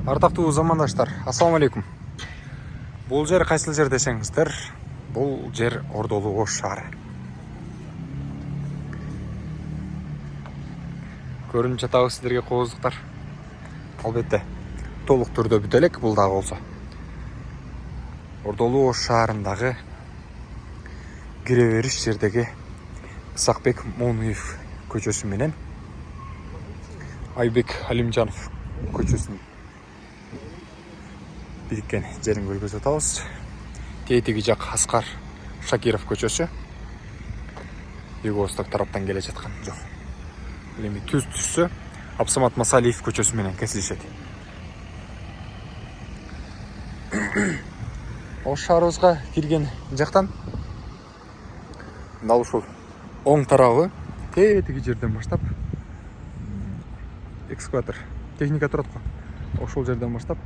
Ардактуу замандаштар, ассаламу алейкум. Бул жер кайсыл жер десеңиздер, бул жер Ордолуу Ош шаары. Көрүнүп жатабы сиздерге кооздуктар. Албетте, толук түрдө бүтө элек бул дагы болсо. Ордолуу Ош шаарындагы кире бериш жердеги Исакбек Монуев көчөсү менен Айбек Алимжанов көчөсүнүн бириккен жерин көргөзүп атабыз. Тетиги жак Аскар Шакиров көчөсү. Юго-восток тараптан келе жаткан жол. Эми түз-түзсө Абсамат Масалиев көчөсү менен кесилишет. Ош шаарыбызга кирген жактан дал ушул оң тарабы тетиги жерден баштап экскаватор техника турат го. Ошол жерден баштап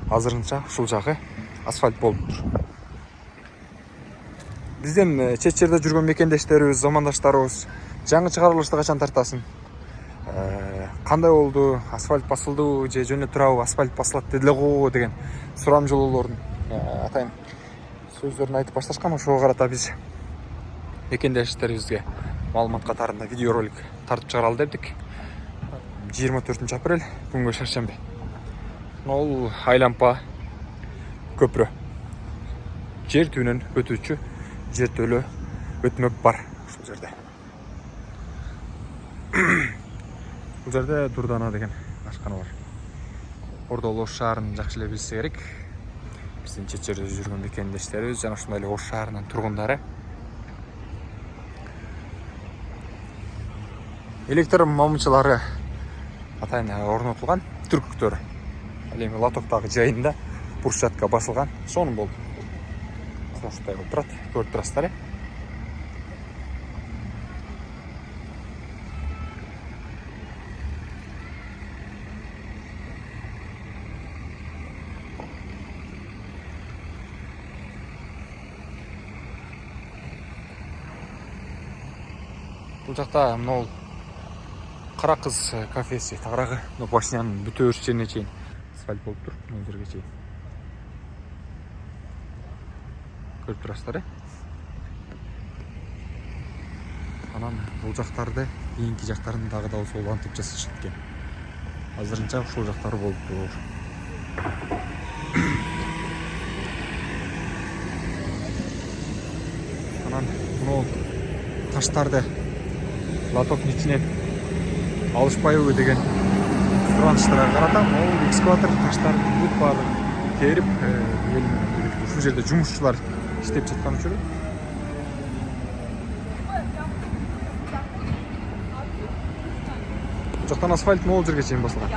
азырынча ушул жагы асфальт болуптур. Бизден чет жерде жүргөн мекендештерибиз, замандаштарыбыз жаңы чыгарылышты качан тартасың? Кандай болду? Асфальт басылдыбы же жөнө турабы? Асфальт басылат дедиле го деген сурам жолоолордун атайын сөздөрүн айтып башташкан. Ошого карата биз мекендештерибизге маалымат катарында видеоролик тартып чыгаралы депдик. 24 апрель күнгө шаршемби. Ол айлампа көпүрө. Жер түбүнөн өтүүчү жертөлө өтмөк бар ушул жерде. Бул жерде Дурдана деген ашкана бар. Ордолуу Ош шаарын жакшы эле билсе керек. Биздин чет жерде жүргөн мекендештерибиз жана ушундай эле Ош шаарынын тургундары. Электр мамычылары атайын орнотулган түркүктөр. Ал эми лотоктагы жайында брусчатка басылган. Сонун болду. Ушундай болуп турат. Көрүп турасыздар. Бул жакта могул Кара кыз кафеси тагыраагы Пашнянын бүтө өрүш жерине чейин асфальт болуп тур. Могул жерге чейин. Көрүп турасыздар. Анан бул жактарды кийинки жактарын дагы да улантып жасашат экен. Азырынча ушул жактары болуптур. Анан могул таштарды лотоктун ичинен алышпайбы деген суранычтарга карата могул экскаватор таштарды бүт баарын терип ушул жерде жумушчулар иштеп жаткан үчүн бул жактан асфальт могул жерге чейин басылган.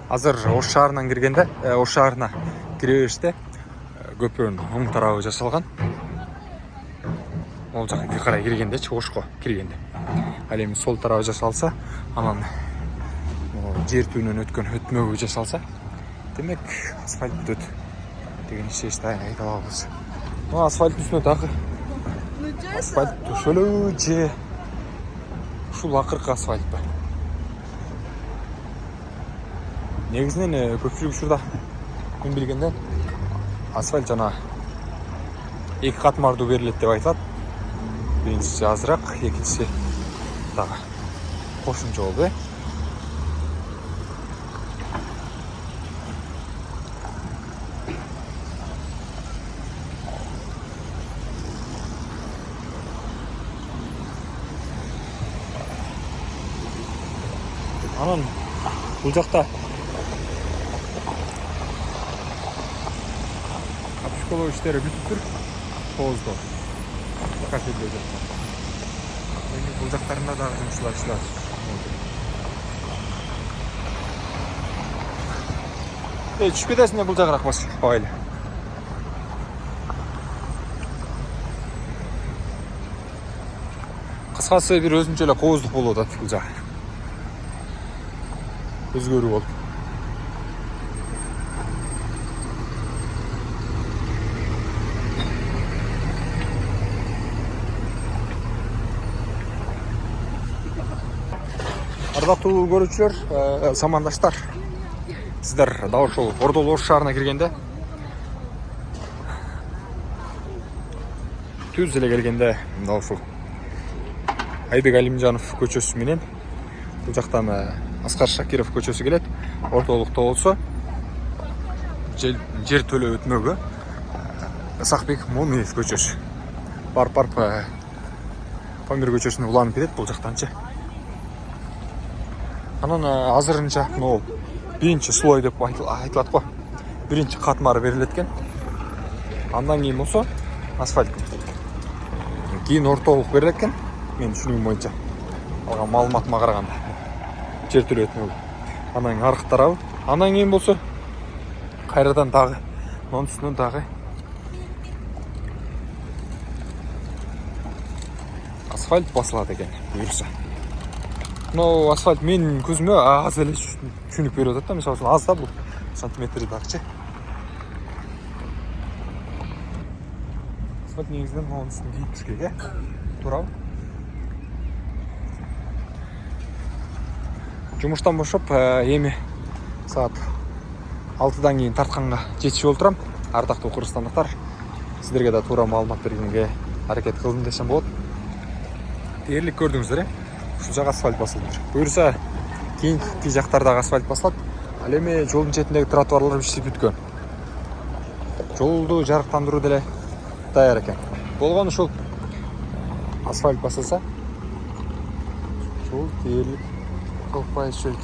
Азыр Ош шаарынан киргенде, Ош шаарына кире бериште көпүрөнүн оң тарабы жасалган. Ол жакка карай киргендечи, Ошко киргенде. Ал эми сол тарабы жасалса, анан жер түбүнөн өткөн өтмөгү жасалса, демек асфальт бүтөт деген ишти айта алабыз. Асфальттын үстүнө дагы асфальт төшөлүү же ушул акыркы асфальтпы. Негизинен көпчүлүк учурда мен билгенден асфальт жана эки катмардуу берилет деп айтылат. Биринчиси азыраак, экинчиси дагы кошумча болду. Анан бул жакта капшколоо иштери бүтүптүр. Тооздо. Кафеде жакта. Эми бул жактарында дагы жумушчулар иштеп атат. Түшүп кетесиң бул жагыраак бас. Байлы. Кыскасы бир өзүнчө эле кооздук болуп атат бул жак. Өзгөрүү болуп. Ардактуу көрүүчүлөр, замандаштар, сиздер дал ушул Ордол Ош шаарына киргенде, түз эле келгенде дал ушул Айбек Алимжанов көчөсү менен бул жактан Аскар Шакиров көчөсү келет. Ортолукта болсо жер төлөө өтмөгө Ысакбек Момиев көчөсү. Барп Памир көчөсүнө уланып кетет бул жактанчы. Анан азырынча могул биринчи слой деп айтылат го. Биринчи катмары берилет экен. Андан кийин болсо асфальт. Кийин ортолук берилет экен. Мен түшүнүгүм боюнча. Алган маалыматыма караганда. Жер төлөө өтмөгө. Анан аркы тарабы. Андан кийин болсо кайрадан дагы монун үстүнөн дагы асфальт басылат экен буюрса. Но асфальт менин көзүмө аз эле түшүнүк берип атат да. Мисалы үчүн аз да бул сантиметри дагычы. Асфальт негизинен монун үстүн кийип түшкөйгө. Туурабы? Жумуштан бошоп эми саат 6-дан кийин тартканга жетишип олтурам. Ардактуу кыргызстандыктар, сиздерге да туура маалымат бергенге аракет кылдым десем болот. Дээрлик көрдүңүздөр, ушул жак асфальт басылды. Буюрса кийинки жактардагы асфальт басылат. Ал эми жолдун четиндеги тротуарлар бишип бүткөн. Жолду жарыктандыруу деле даяр экен. Болгону ушул асфальт басылса, ушул дээрлик кылпай сөйт.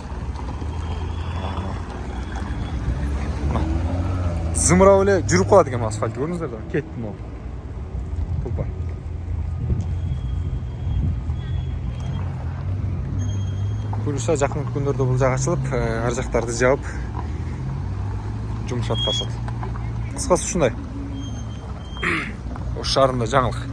Зымырап эле жүрүп калат экен асфальт, көрдүңүздөр да? Кетти могу. Тулпа. Буюрса жакын күндөрдө бул жак ачылып, ар жактарды жаап жумуш аткарышат. Кыскасы ушундай. Ош шаарында жаңылык.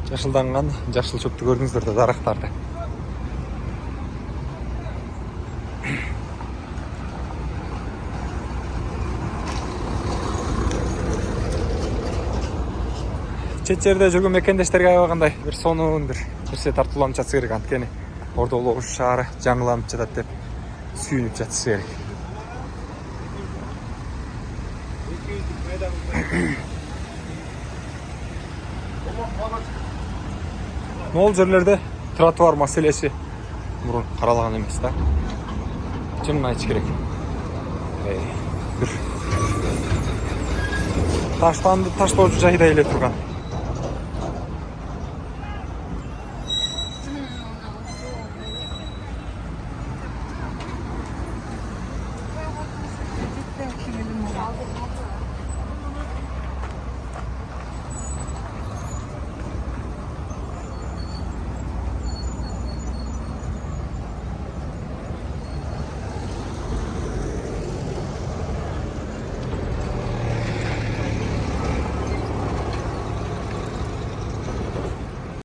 Жашылданган жашыл чөптү көрдүңүздөр да, дарактарды. Чет жерде жүргөн мекендештерге аябагандай бир сонун бир нерсе тартууланып жатса керек. Анткени Ордол Ош шаары жаңыланып жатат деп сүйүнүп жатса керек. Могул жерлерде тротуар маселеси мурун каралган эмес да. Чынын айтыш керек. Бир таштанды таштоочу жайда эле турган. алдым.